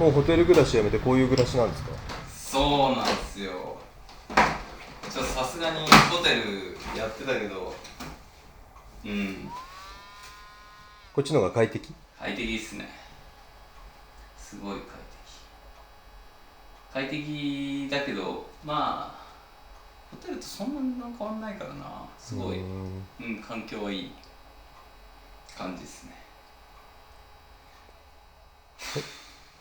もうホテル暮らしやめてこういう暮らしなんですか？そうなんですよ。ちょっとさすがにホテルやってたけど、こっちの方が快適？快適っすね。すごい快適だけど、まあホテルとそんなに変わんないからな。すごい環境はいい感じですね。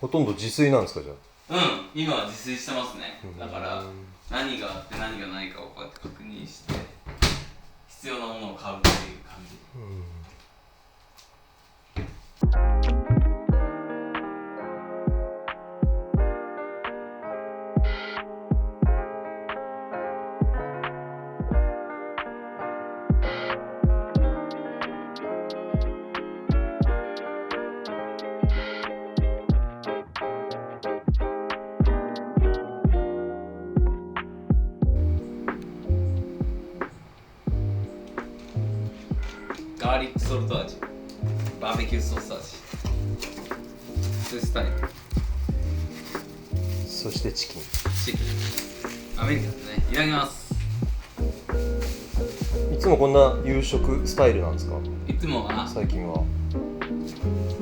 ほとんど自炊なんですか？じゃあ今は自炊してますね。だから何があって何がないかをこうやって確認して必要なものを買うっていう感じ。ガーリックソルト味、バーベキューソース味、そういうスタイル。そしてチキン。アメリカンでね。いただきます。いつもこんな夕食スタイルなんですか？いつもは最近は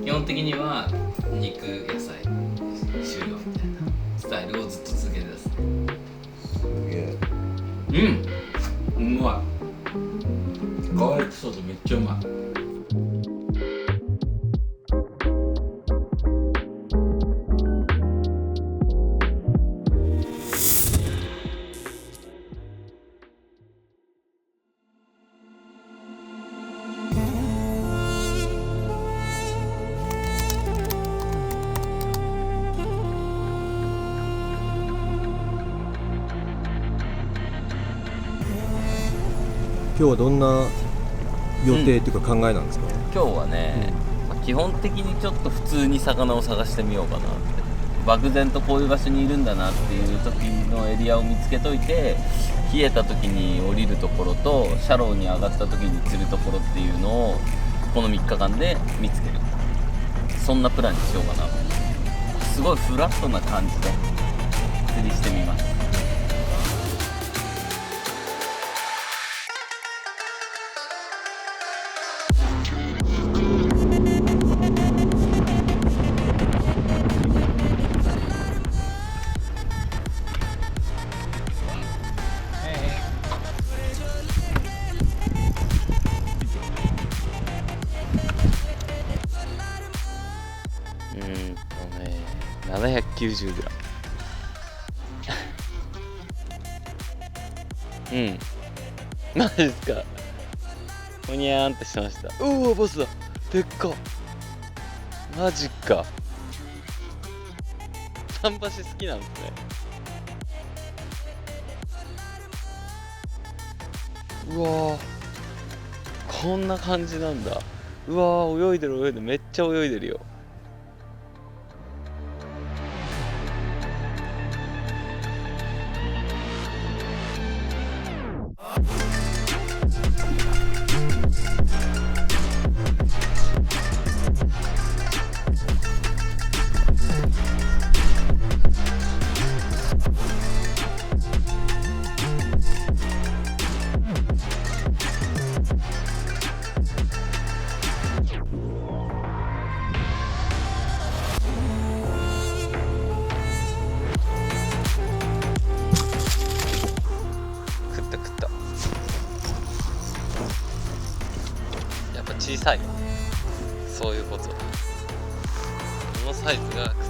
基本的には肉、野菜、終了みたいなスタイルをずっと続けてますね。すげえ。うまい。ガーリックソースめっちゃうまい。今日はどんな予定っていうか考えなんですか？今日はね、基本的にちょっと普通に魚を探してみようかなって。漠然とこういう場所にいるんだなっていう時のエリアを見つけといて、冷えた時に降りるところとシャローに上がった時に釣るところっていうのをこの3日間で見つける、そんなプランにしようかな。すごいフラットな感じで釣りしてみます。790g マジですか。ふにゃーんってしてました。うわボスだ、でっか。マジか。桟橋好きなんですね。うわー、こんな感じなんだ。うわー、泳いでるめっちゃ泳いでるよ。やっぱ小さい。そういうこと。このサイズが食ってんだ。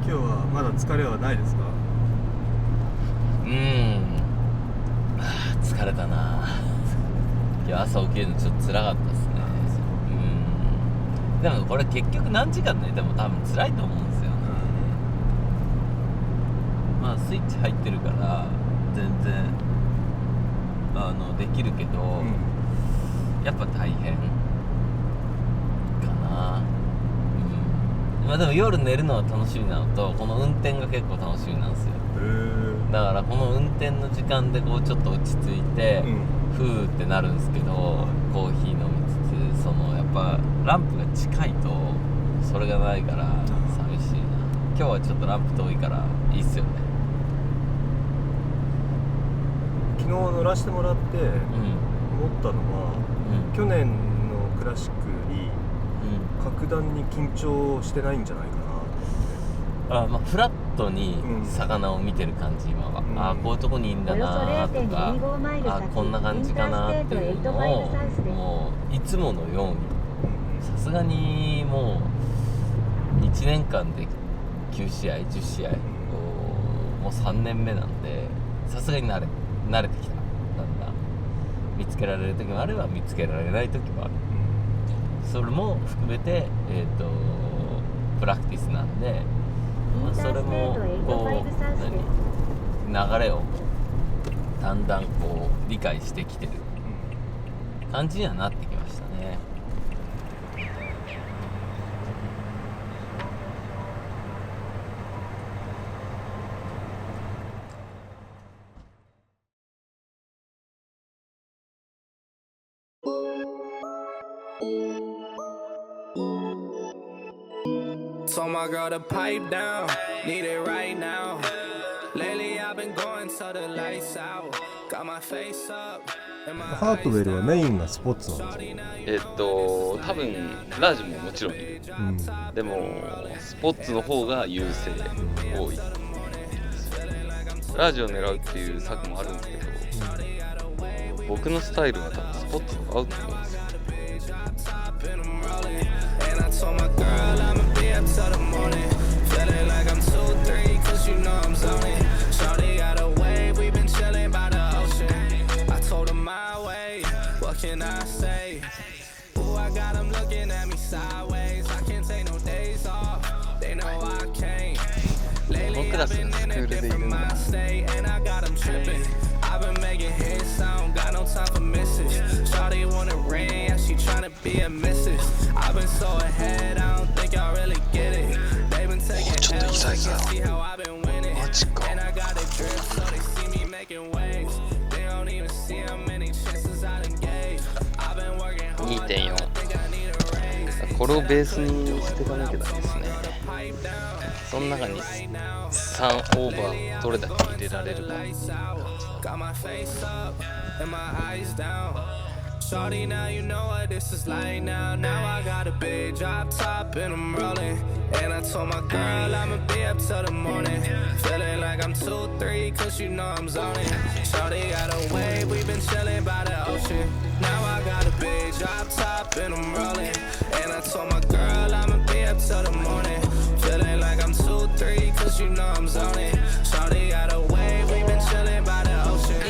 今日はまだ疲れはないですか？疲れたな。今日朝起きるのちょっと辛かったですね。でもこれ結局何時間寝ても多分辛いと思うんですよね。まあスイッチ入ってるから全然できるけど、やっぱ大変かな。まあでも夜寝るのは楽しみなのと、この運転が結構楽しみなんですよ。だからこの運転の時間でこうちょっと落ち着いて、ふーってなるんですけど、コーヒー飲みつつ、そのやっぱランプが近いとそれがないから寂しいな。今日はちょっとランプ遠いからいいっすよね。昨日乗らせてもらって思ったのは、去年のクラシックより格段に緊張してないんじゃないかな。まあフラットに魚を見てる感じ、今は。こういうとこにいいんだなとか、こんな感じかなっていうのをもういつものように、さすがにもう1年間で9試合10試合、もう3年目なんで、さすがに慣れてきた。だんだん見つけられる時もあれば見つけられない時もある。それも含めてプラクティスなんで、それもこう流れをだんだんこう理解してきてる感じにはなってきましたね。Told my girl to pipe down, need it right now. Lately I've been going till the lights out. Got my face up. ハートウェルはメインがスポーツなんですか？多分ラージももちろんいる、でもスポーツの方が優勢多い。ラージを狙うっていう策もあるんですけど、僕のスタイルは多分スポーツと合うと思うんですよ。Told my girl I'ma be up till the morning. Feeling like I'm 2-3, cause you know I'm zoning. Shorty got a wave, we been chilling by the ocean. I told her my way, what can I say? Ooh, I got them looking at me sideways. I can't take no days off, they know I can't. Lately I've been in a different mind state, and I got them tripping. I've been making hits, I don't got no time for misses. Shorty wanna ring, yeah, she tryna be a missus. I've been so ahead, I don't think y'all really get it. They been taking L's, they can see how I've been winning. And I got it drip, so they see me making waves. They don't even see how many chances I done gave. I've been working hard, I think I need a raise. これをベースにしていかなきゃダメですね。その中に3オーバーどれだけ入れられるか。Got my face up and my eyes down. Shorty, now you know what this is like now. Now I got a big drop top and I'm rolling. And I told my girl I'ma be up till the morning. Feeling like I'm 2-3, cause you know I'm zoning. Shorty got a wave, we been chilling by the ocean. Now I got a big drop top and I'm rolling. And I told my girl I'ma be up till the morning. Feeling like I'm 2-3, cause you know I'm zoning. Shorty got a wave, we been chilling by the ocean.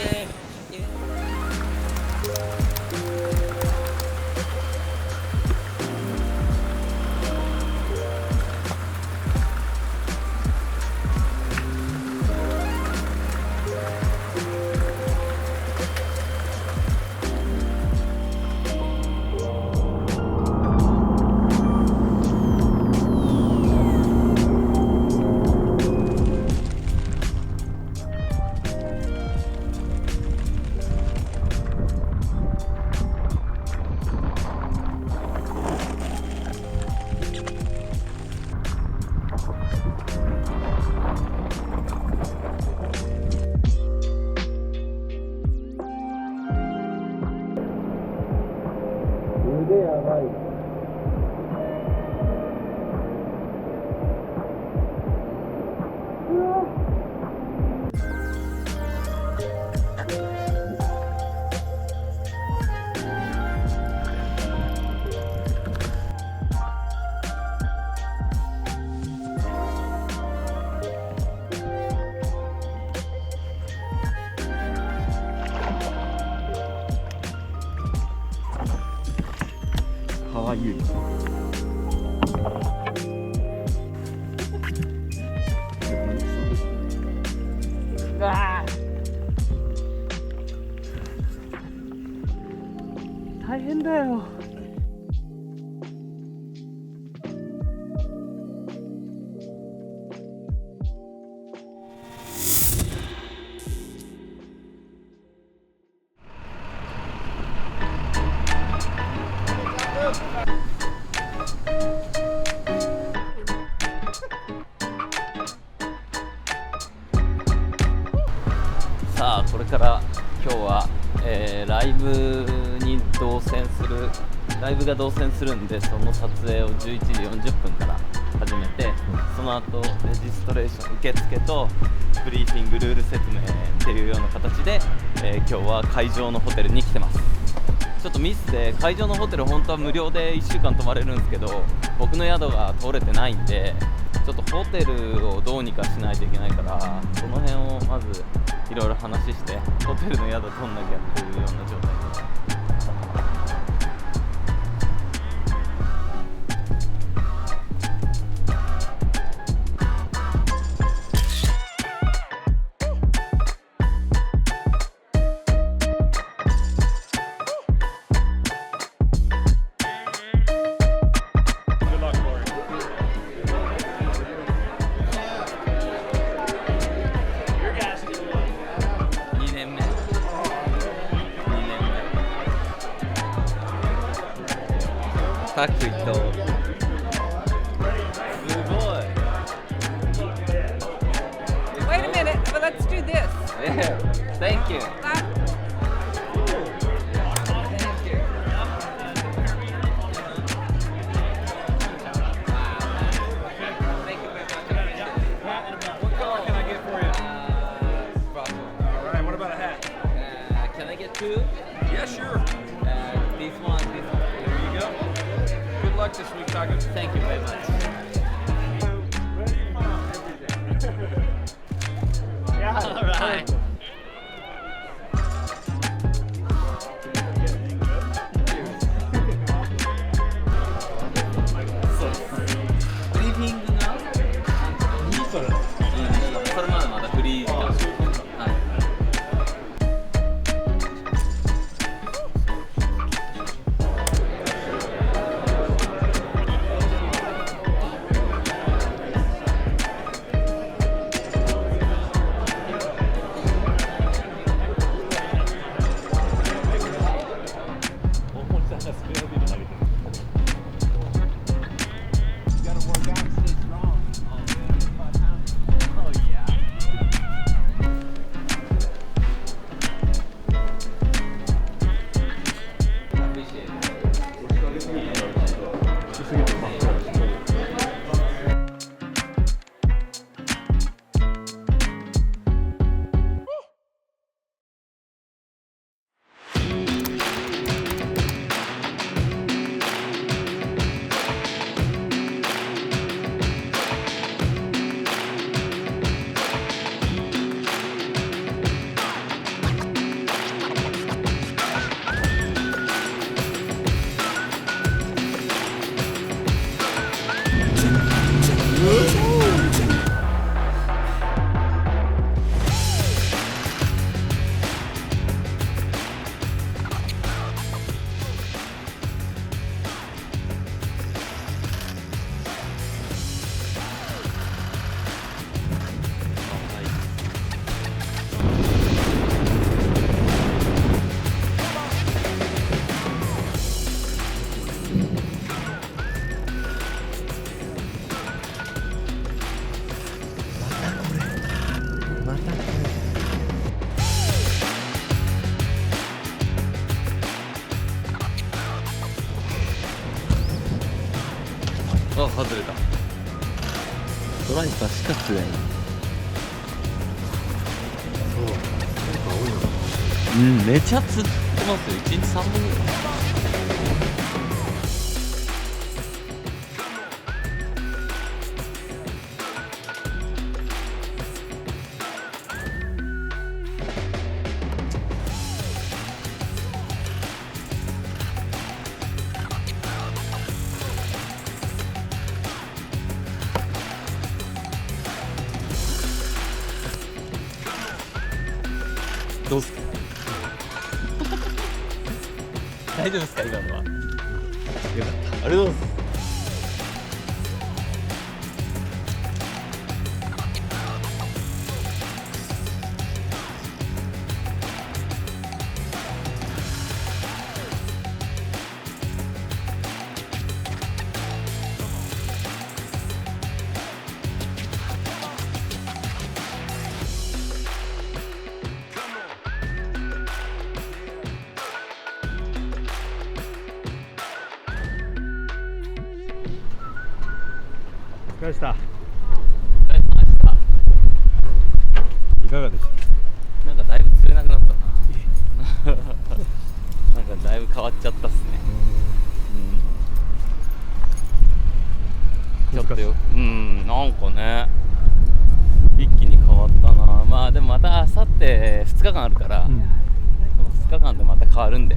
大変だよ。これから今日は、ライブが動線するんで、その撮影を11時40分から始めて、その後レジストレーション受付とブリーフィングルール説明っていうような形で、今日は会場のホテルに来てます。ちょっとミスで会場のホテル本当は無料で1週間泊まれるんですけど、僕の宿が取れてないんで、ちょっとホテルをどうにかしないといけないから、その辺をまずいろいろ話してホテルの宿取んなきゃっていうような状態です。タクイとすごい。Wait a minute, but let's do this. Yeah, thank you. Can I get two? Yeah, sure. This one. There you go. Good luck this week, Taco. Thank you very much. All right.そうです。ブリーフィングがそれまでまだフリー時間。はい。あ、外れた。トライパーしか釣れない。うん、めちゃ釣ってますよ。1日3本ぐらい。どうすか大丈夫ですか今のは。よかった。ありがとうございます。疲れでした。お疲れ様でした。いかがでした？なんかだいぶ釣れなくなったな。なんかだいぶ変わっちゃったっすね。ちょっとよ、なんかね、一気に変わったな。まあでもまたあさって2日間あるから、その2日間でまた変わるんで。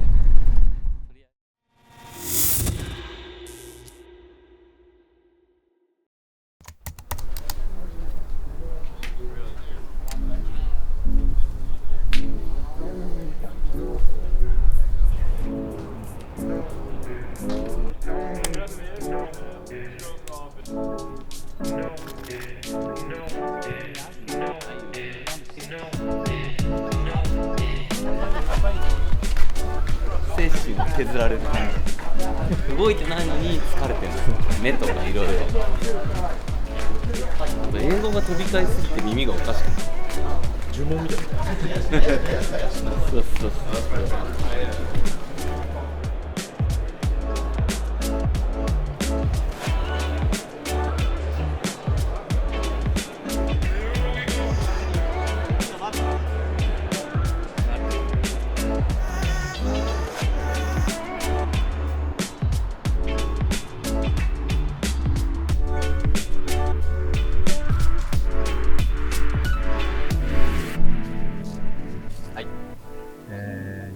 精神を削られる感じ。動いてないのに疲れてるんですよ。目とかいろいろ。英語が飛び交いすぎて耳がおかしくなる。呪文みたいな。そうそうそう。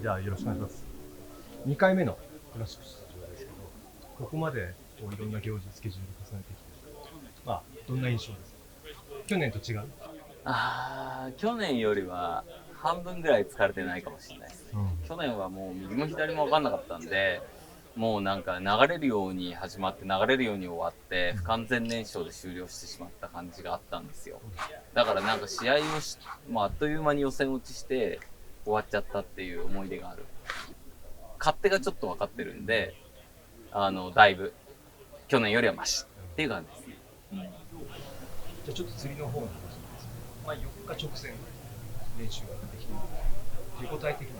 じゃあよろしくお願いします。2回目のクラシック出場ですけど、ここまでこういろんな行事スケジュール重ねてきて、まあどんな印象ですか？去年と違う？去年よりは半分ぐらい疲れてないかもしれないですね。去年はもう右も左も分かんなかったんで、もうなんか流れるように始まって流れるように終わって不完全燃焼で終了してしまった感じがあったんですよ。だからなんか試合をあっという間に予選落ちして終わっちゃったっていう思い出がある。勝手がちょっと分かってるんで、だいぶ去年よりはマシっていう感じですね。じゃあちょっと釣りの方の話です。まあ4日直線練習ができてる手応え的な。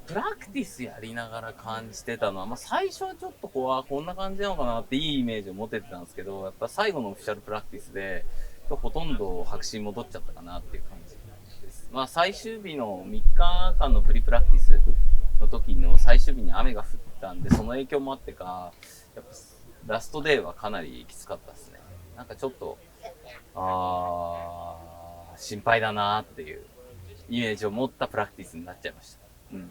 プラクティスやりながら感じてたのは、最初はちょっとこんな感じなのかなっていいイメージを持ててたんですけど、やっぱ最後のオフィシャルプラクティスでほとんど白紙に戻っちゃったかなっていう感じです。最終日の3日間のプリプラクティスの時の最終日に雨が降ったんで、その影響もあってか、やっぱラストデーはかなりきつかったですね。なんかちょっと、心配だなっていうイメージを持ったプラクティスになっちゃいまし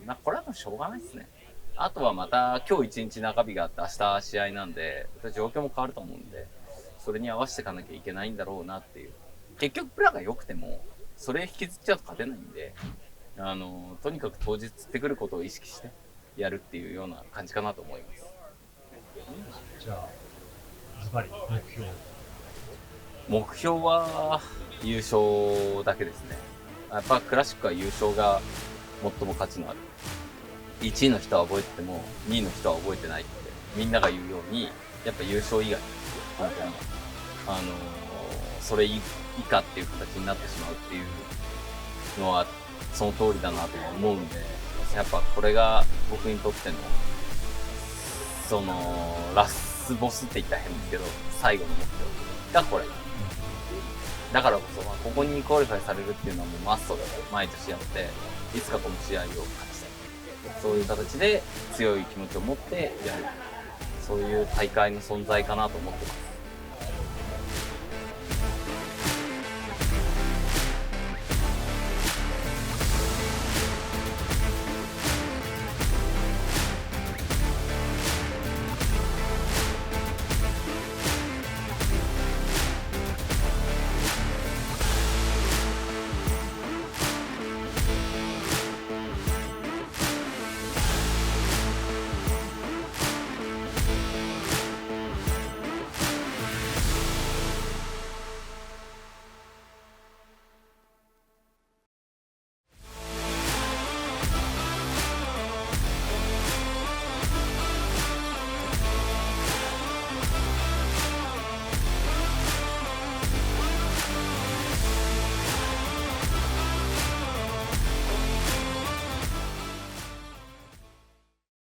た。これはもうしょうがないですね。あとはまた今日一日中日があって明日試合なんで、状況も変わると思うんで、それに合わせていかなきゃいけないんだろうなっていう。結局プラが良くても、それ引きずっちゃうと勝てないんで、とにかく当日釣ってくることを意識してやるっていうような感じかなと思います。じゃあ、ズバリ目標は優勝だけですね。やっぱクラシックは優勝が最も価値のある。1位の人は覚えてても2位の人は覚えてないってみんなが言うように、やっぱ優勝以外ですよ、本当に。それ以下っていう形になってしまうっていうのはその通りだなと思うんで、やっぱこれが僕にとってのそのラスボスって言ったら変ですけど、最後の目標がこれだからこそ、ここにクオリファイされるっていうのはもうマストで毎年やって、いつかこの試合を勝ちたい、そういう形で強い気持ちを持ってやる、そういう大会の存在かなと思ってます。